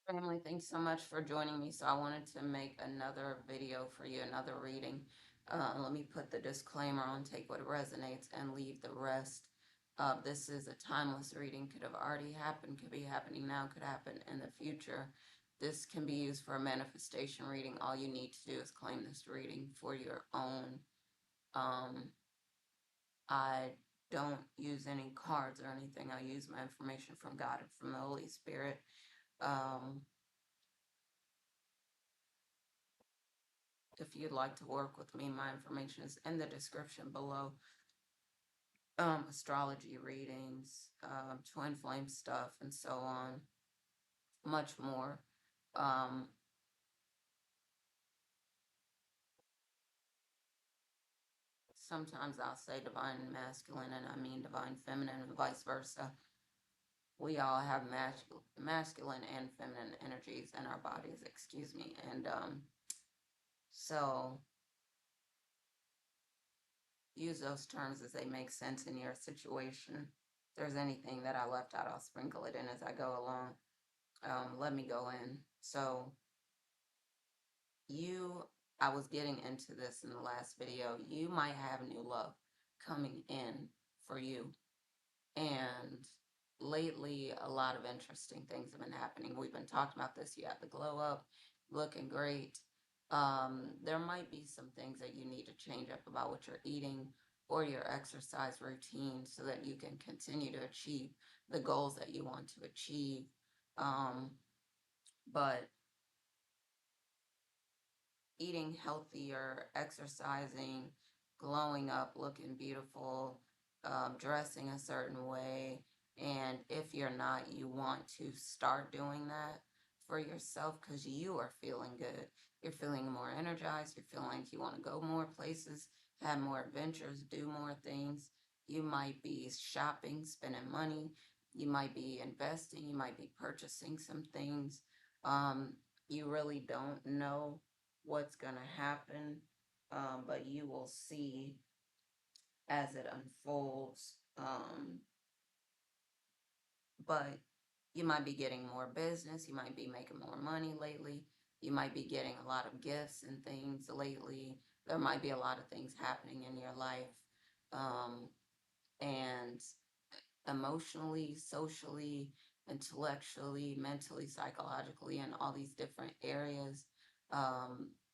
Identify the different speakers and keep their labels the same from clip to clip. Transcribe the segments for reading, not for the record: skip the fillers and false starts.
Speaker 1: Family, thanks so much for joining me. So I wanted to make another video for you, another reading. Let me put the disclaimer on, take what resonates and leave the rest. This is a timeless reading, could have already happened, could be happening now, could happen in the future. This can be used for a manifestation reading. All you need to do is claim this reading for your own. I don't use any cards or anything. I use my information from God and from the Holy Spirit. Um, If you'd like to work with me, my information is in the description below. Astrology readings, twin flame stuff, and so on, much more. Um, Sometimes I'll say divine masculine and I mean divine feminine and vice versa. We all have masculine and feminine energies in our bodies, excuse me. And so use those terms as they make sense in your situation. If there's anything that I left out, I'll sprinkle it in as I go along. Let me go in. So you, I was getting into this in the last video. You might have new love coming in for you. And lately, a lot of interesting things have been happening. We've been talking about this. You have the glow up, looking great. There might be some things that you need to change up about what you're eating or your exercise routine so that you can continue to achieve the goals that you want to achieve. But eating healthier, exercising, glowing up, looking beautiful, dressing a certain way. And if you're not, you want to start doing that for yourself because you are feeling good. You're feeling more energized. You're feeling like you want to go more places, have more adventures, do more things. You might be shopping, spending money. You might be investing. You might be purchasing some things. You really don't know what's going to happen, but you will see as it unfolds. But you might be getting more business, you might be making more money lately, you might be getting a lot of gifts and things lately. There might be a lot of things happening in your life. And emotionally, socially, intellectually, mentally, psychologically, in all these different areas,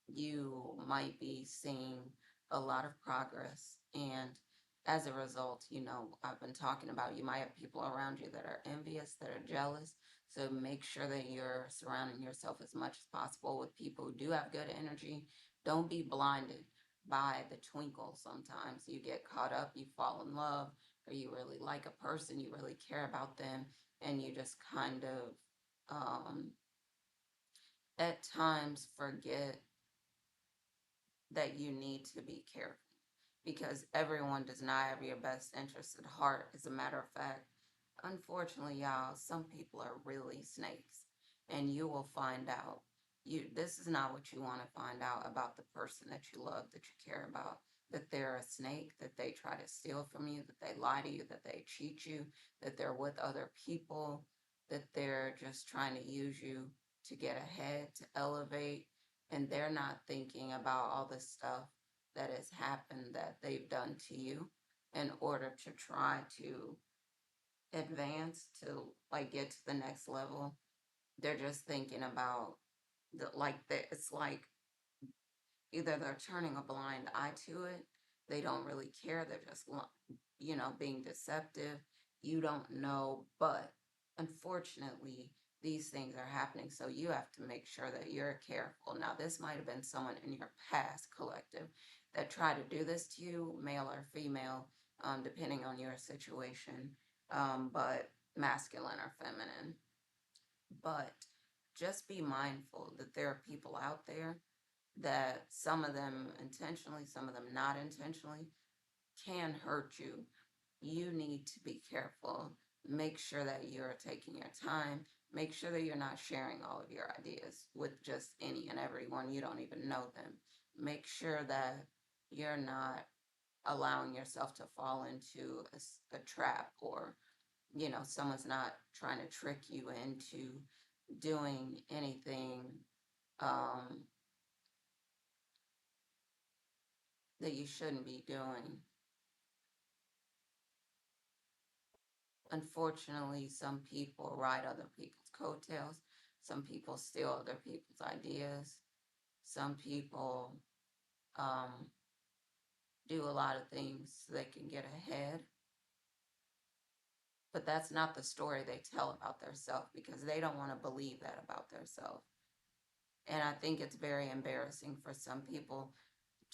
Speaker 1: you might be seeing a lot of progress. And as a result, I've been talking about you might have people around you that are envious, that are jealous. So make sure that you're surrounding yourself as much as possible with people who do have good energy. Don't be blinded by the twinkle. Sometimes you get caught up, you fall in love, or you really like a person, you really care about them, and you just kind of um, at times forget that you need to be careful because everyone does not have your best interest at heart. As a matter of fact, unfortunately, y'all, some people are really snakes, and you will find out. This is not what you want to find out about the person that you love, that you care about, that they're a snake, that they try to steal from you, that they lie to you, that they cheat you, that they're with other people, that they're just trying to use you to get ahead, to elevate, and they're not thinking about all the stuff that has happened that they've done to you in order to try to advance to like get to the next level. They're just thinking about it's like either they're turning a blind eye to it, they don't really care, they're just being deceptive. You don't know, but unfortunately these things are happening, so you have to make sure that you're careful. Now this might have been someone in your past collective that tried to do this to you, male or female, depending on your situation, but masculine or feminine. But just be mindful that there are people out there that some of them intentionally, some of them not intentionally, can hurt you. You need to be careful. Make sure that you're taking your time. Make sure that you're not sharing all of your ideas with just any and everyone. You don't even know them. Make sure that you're not allowing yourself to fall into a trap, or someone's not trying to trick you into doing anything um, that you shouldn't be doing. Unfortunately, some people ride other people's coattails. Some people steal other people's ideas. Some people um, do a lot of things so they can get ahead. But that's not the story they tell about themselves because they don't want to believe that about themselves. And I think it's very embarrassing for some people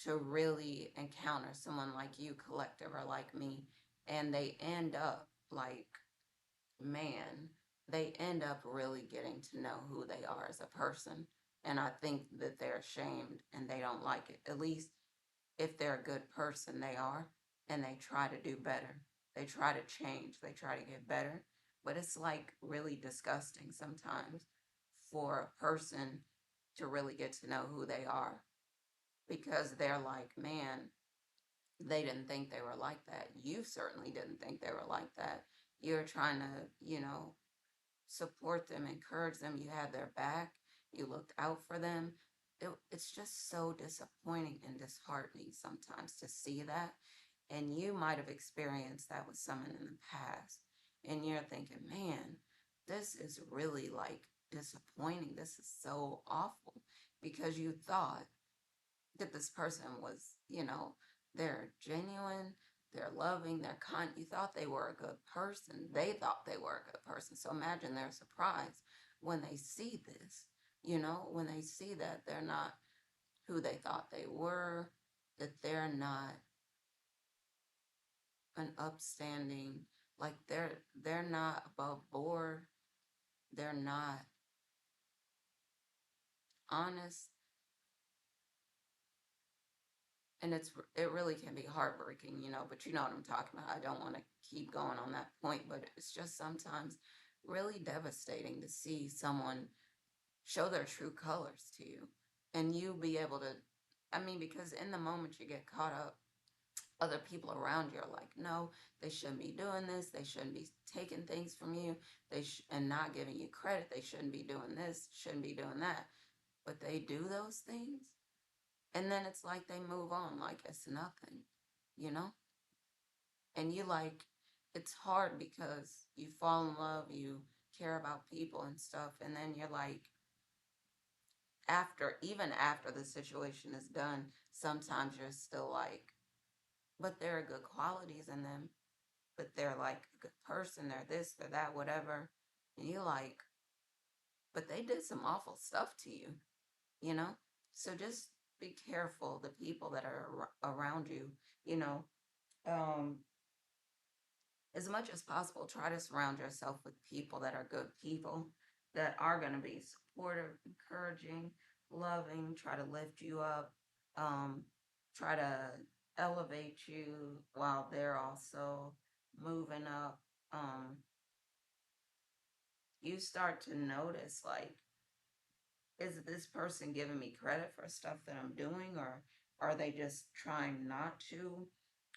Speaker 1: to really encounter someone like you, collective, or like me, and they end up like, man, they end up really getting to know who they are as a person. And I think that they're ashamed and they don't like it. At least if they're a good person, they are, and they try to do better. They try to change, they try to get better. But it's like really disgusting sometimes for a person to really get to know who they are because they're like, man, they didn't think they were like that. You certainly didn't think they were like that. You're trying to, support them, encourage them. You had their back. You looked out for them. It's just so disappointing and disheartening sometimes to see that. And you might have experienced that with someone in the past. And you're thinking, man, this is really like disappointing. This is so awful because you thought that this person was, they're genuine, they're loving, they're kind. You thought they were a good person. They thought they were a good person. So imagine their surprise when they see this, when they see that they're not who they thought they were, that they're not an upstanding, like they're not above board, they're not honest, and it really can be heartbreaking, but you know what I'm talking about. I don't want to keep going on that point, but it's just sometimes really devastating to see someone show their true colors to you and you be able to, I mean, because in the moment you get caught up, other people around you are like, no, they shouldn't be doing this, they shouldn't be taking things from you, and not giving you credit, they shouldn't be doing this, shouldn't be doing that, but they do those things, and then it's like they move on like it's nothing, you know? And you like, it's hard because you fall in love, you care about people and stuff, and then you're like, even after the situation is done, sometimes you're still like, but there are good qualities in them, but they're like a good person, they're this, they're that, whatever. And you're like, but they did some awful stuff to you, you know? So just be careful the people that are around you, you know. Um, as much as possible, try to surround yourself with people that are good people, that are going to be supportive, encouraging, loving, try to lift you up, um, try to elevate you while they're also moving up. You start to notice, like, is this person giving me credit for stuff that I'm doing, or are they just trying not to?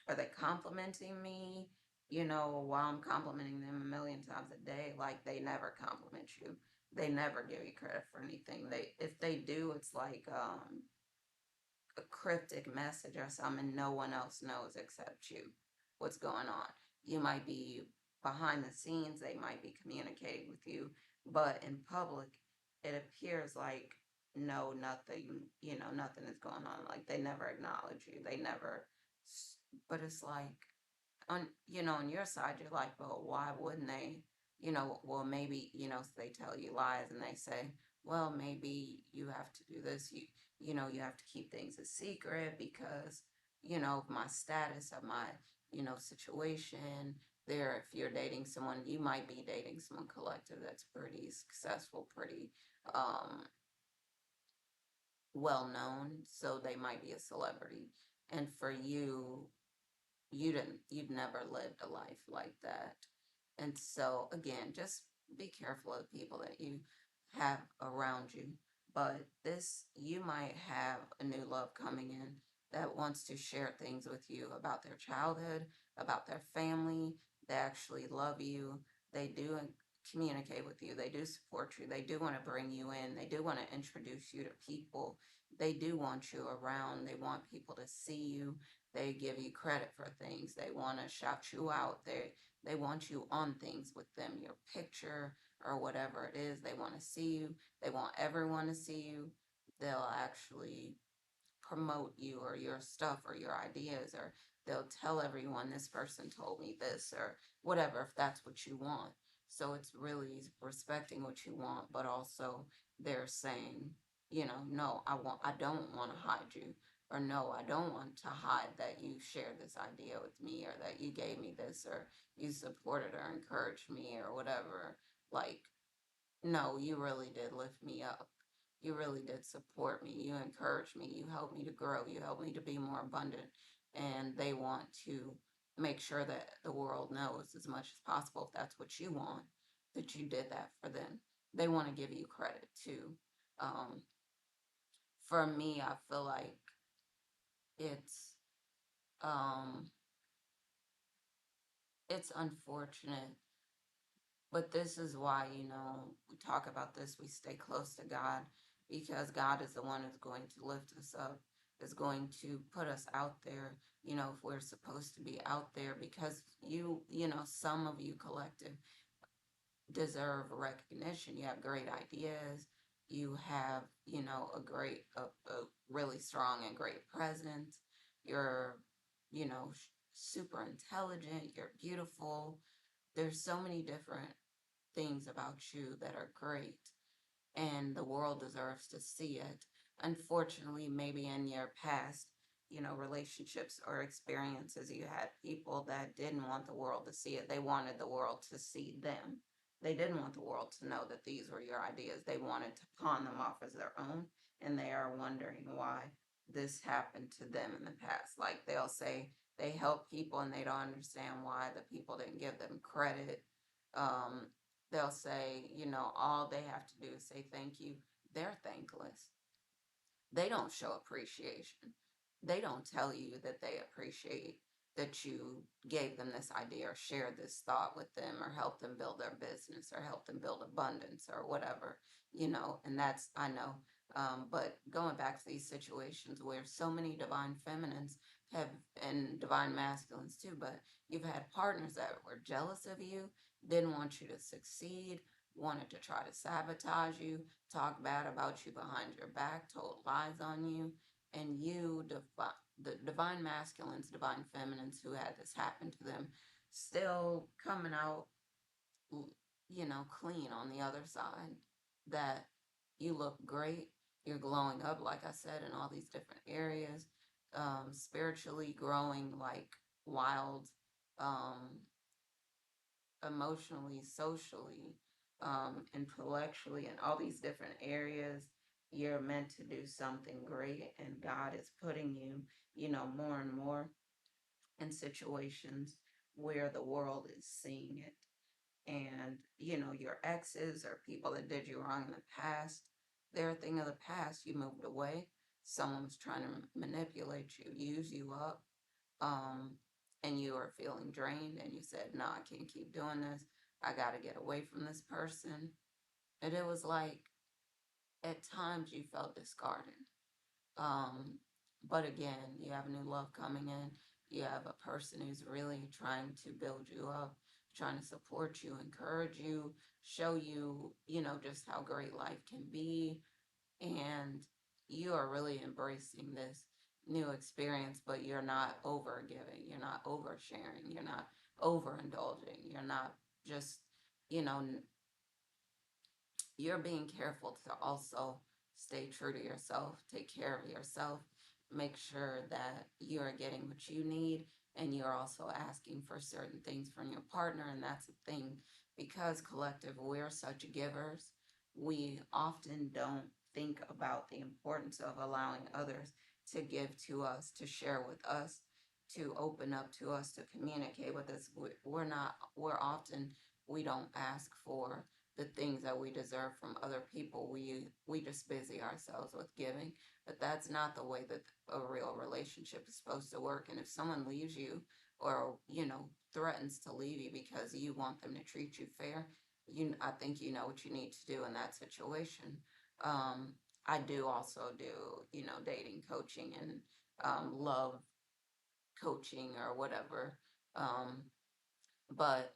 Speaker 1: Are they complimenting me? While I'm complimenting them a million times a day, like they never compliment you. They never give you credit for anything. If they do, it's like a cryptic message or something no one else knows except you what's going on. You might be behind the scenes, they might be communicating with you, but in public, it appears like no, nothing, nothing is going on. Like they never acknowledge you. They never, but it's like, on your side, you're like, well, why wouldn't they? Well, maybe, so they tell you lies and they say, well, maybe you have to do this. You have to keep things a secret because, of my status, of my, situation there. If you're dating someone, you might be dating someone collective that's pretty successful, pretty, um, well known. So they might be a celebrity. And for you, you've never lived a life like that. And so again, just be careful of the people that you have around you. But you might have a new love coming in that wants to share things with you about their childhood, about their family. They actually love you. They do communicate with you. They do support you. They do want to bring you in. They do want to introduce you to people. They do want you around. They want people to see you. They give you credit for things. They want to shout you out. They want you on things with them, your picture or whatever it is. They want to see you. They want everyone to see you. They'll actually promote you or your stuff or your ideas, or they'll tell everyone this person told me this or whatever, if that's what you want. So it's really respecting what you want, but also they're saying, no, I don't want to hide you, or no, I don't want to hide that you shared this idea with me, or that you gave me this, or you supported or encouraged me or whatever. Like, no, you really did lift me up. You really did support me. You encouraged me. You helped me to grow. You helped me to be more abundant. And they want to make sure that the world knows as much as possible, if that's what you want, that you did that for them. They want to give you credit too. Um, for me, I feel like it's um, it's unfortunate. But this is why, we talk about this, we stay close to God, because God is the one who's going to lift us up, is going to put us out there, if we're supposed to be out there, because some of you collective deserve recognition. You have great ideas. You have, a really strong and great presence. You're, super intelligent. You're beautiful. There's so many different things about you that are great, and the world deserves to see it. Unfortunately, maybe in your past, relationships or experiences, you had people that didn't want the world to see it. They wanted the world to see them. They didn't want the world to know that these were your ideas. They wanted to pawn them off as their own, and they are wondering why this happened to them in the past. Like, they'll say they help people and they don't understand why the people didn't give them credit. Um, they'll say, all they have to do is say thank you. They're thankless. They don't show appreciation. They don't tell you that they appreciate that you gave them this idea or shared this thought with them or helped them build their business or helped them build abundance or whatever, and that's, I know. But going back to these situations where so many divine feminines have, and divine masculines too, but you've had partners that were jealous of you, didn't want you to succeed, wanted to try to sabotage you, talk bad about you behind your back, told lies on you, and the divine masculines, divine feminines who had this happen to them, still coming out, clean on the other side. That you look great, you're glowing up, like I said, in all these different areas, spiritually growing like wild, um, emotionally, socially, intellectually, in all these different areas. You're meant to do something great, and God is putting you, more and more in situations where the world is seeing it. And, your exes or people that did you wrong in the past, they're a thing of the past. You moved away. Someone was trying to manipulate you, use you up, um, and you are feeling drained, and you said, no, I can't keep doing this. I got to get away from this person. And it was like, at times you felt discarded. Um, but again, you have new love coming in. You have a person who's really trying to build you up, trying to support you, encourage you, show you, just how great life can be. And you are really embracing this new experience, but you're not over giving, you're not oversharing, you're not overindulging, you're not just, you know, you're being careful to also stay true to yourself, take care of yourself, make sure that you're getting what you need, and you're also asking for certain things from your partner. And that's the thing, because collective, we're such givers, we often don't think about the importance of allowing others to give to us, to share with us, to open up to us, to communicate with us. We're often, we don't ask for the things that we deserve from other people. We just busy ourselves with giving, but that's not the way that a real relationship is supposed to work. And if someone leaves you, or threatens to leave you because you want them to treat you fair, I think you know what you need to do in that situation. Um, I do also do, dating coaching and love coaching or whatever. Um, but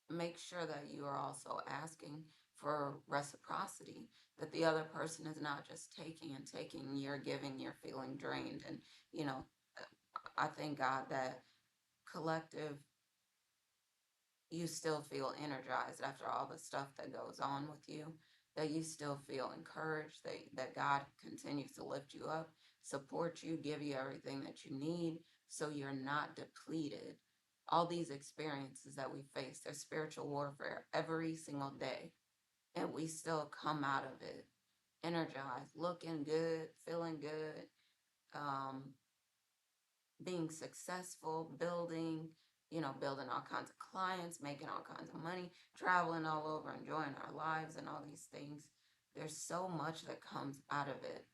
Speaker 1: make sure that you are also asking for reciprocity, that the other person is not just taking and taking, you're giving, you're feeling drained. And, you know, I thank God that collective, you still feel energized after all the stuff that goes on with you, that you still feel encouraged, that God continues to lift you up, support you, give you everything that you need so you're not depleted. All these experiences that we face, they're spiritual warfare every single day, and we still come out of it energized, looking good, feeling good, um, being successful, building all kinds of clients, making all kinds of money, traveling all over, enjoying our lives and all these things. There's so much that comes out of it.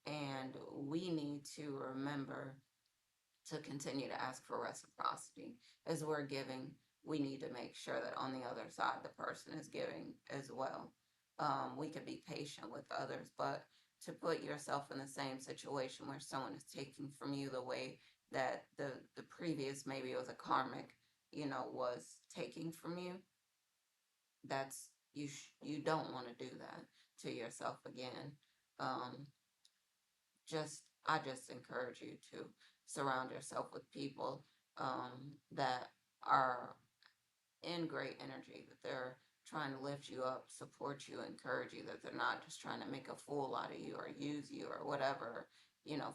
Speaker 1: And we need to remember to continue to ask for reciprocity. As we're giving, we need to make sure that on the other side, the person is giving as well. We could be patient with others, but to put yourself in the same situation where someone is taking from you the way that the previous, maybe it was a karmic, was taking from you, that's you don't want to do that to yourself again. Um, I just encourage you to surround yourself with people that are in great energy, that they're trying to lift you up, support you, encourage you, that they're not just trying to make a fool out of you or use you or whatever,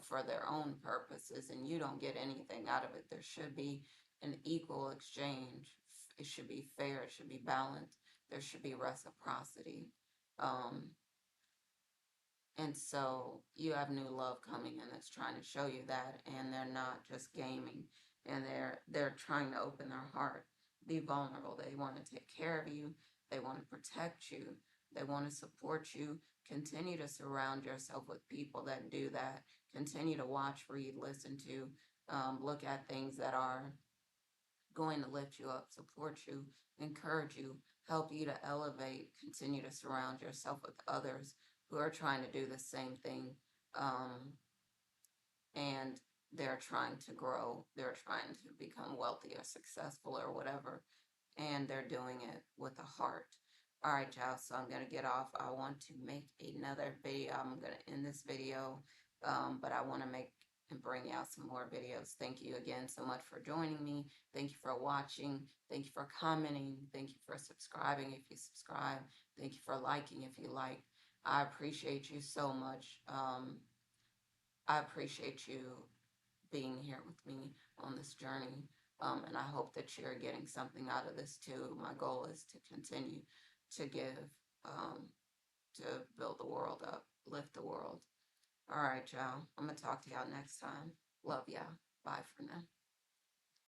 Speaker 1: for their own purposes, and you don't get anything out of it. There should be an equal exchange. It should be fair. It should be balanced. There should be reciprocity. Um, and so you have new love coming in that's trying to show you that, and they're not just gaming, and they're trying to open their heart, be vulnerable. They want to take care of you. They want to protect you. They want to support you. Continue to surround yourself with people that do that. Continue to watch, read, listen to, look at things that are going to lift you up, support you, encourage you, help you to elevate. Continue to surround yourself with others who are trying to do the same thing. Um, and they're trying to grow, they're trying to become wealthy or successful or whatever, and they're doing it with a heart. All right, y'all, so I'm going to get off. I want to make another video. I'm going to end this video, but I want to make and bring out some more videos. Thank you again so much for joining me. Thank you for watching. Thank you for commenting. Thank you for subscribing if you subscribe. Thank you for liking if you like. I appreciate you so much. I appreciate you being here with me on this journey. And I hope that you're getting something out of this too. My goal is to continue to give, um, to build the world up, lift the world. All right, y'all. I'm going to talk to y'all next time. Love y'all. Bye for now.